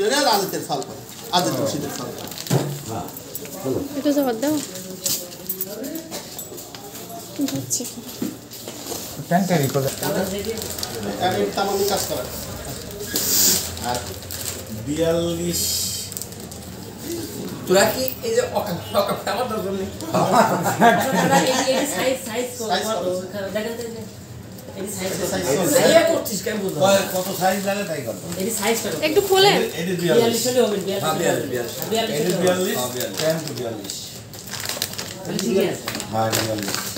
করে আর আদিতের ফাল করে আদিত রশিদের ফাল করে হ্যাঁ এটা জবাব দাও যাচ্ছে প্যান্টারি করে আমি তামামি কাজ করা আর 42 তোরা কি এই যে আমার দরকার নেই এই সাইজ দেখেন তো এই সাইজ করছিস কেন বুঝছো কত সাইজ লাগে তাই করব এই সাইজ করো একটু খোলেন এটি 42 হলে হবে 42 এটি 42 10 to 42 ঠিক আছে হ্যাঁ 42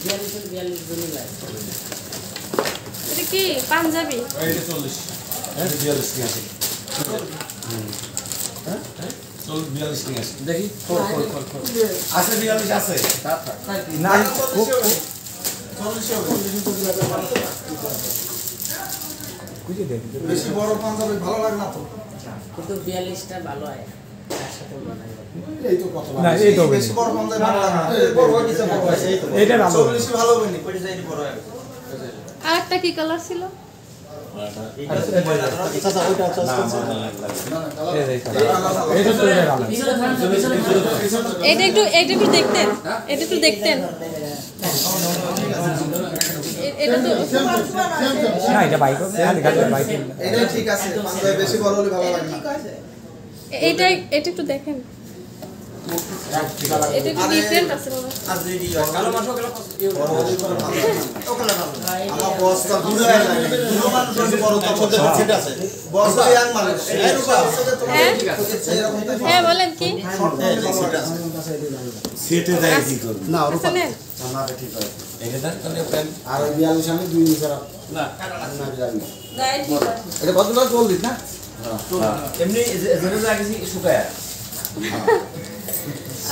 42 জন্য লাগে এটা কি পাঞ্জাবি এটি 40 এটি 42 কি আছে হ্যাঁ 42 কি আছে দেখি আছে 42 আছে না কুজি দেখ বেশি বড় পাঞ্জাবি ভালো লাগে না তো কিন্তু 42টা ভালো হয় তার সাথে এই তো কত না এই তো বেশি বড় পাঞ্জাবি ভালো লাগে না বড় হয় নিচে বড় হয় এই তো এটা ভালো 40 ভালো হয়নি কোটি যাইনি বড় হয় আরেকটা কি কালার ছিল আচ্ছা ওইটা আচ্ছা এটা তো ভালো এটা একটু দেখতেন এটা একটু দেখতেন এটা তো না এটা বাইক খালি গাড়ি বাইক এটা ঠিক আছে পাঞ্জাবি বেশি বড় হলে ভালো লাগে না এটা একটু দেখেন এটা একটু ডিফারেন্ট আছে বাবা আর যদি কালো মাংস গেল আমার বসটা দূরে যায় দুটো মানুষ বেশি বড় তখন ঠিক আছে বস ইয়াং মানুষ এর উপর আছে তো ঠিক আছে এরকম তো হ্যাঁ বলেন কি সেটে যায় কি করব না ওর আচ্ছা নেন আমাদের ঠিক আছে এটা দেন তাহলে প্যান আর 42 আমি 2 নিচে রাখ না না জানি গায়ে ঠিক আছে এটা কতটা চল্লিশ না এমনি জেনে লাগেছি শুকায়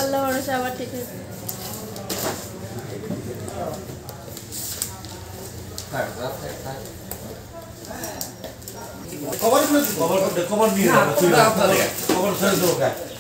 আল্লাহ ভরসা আবার ঠিক আছে খবর খবর নিয়ে খবর ছেড়ে দাও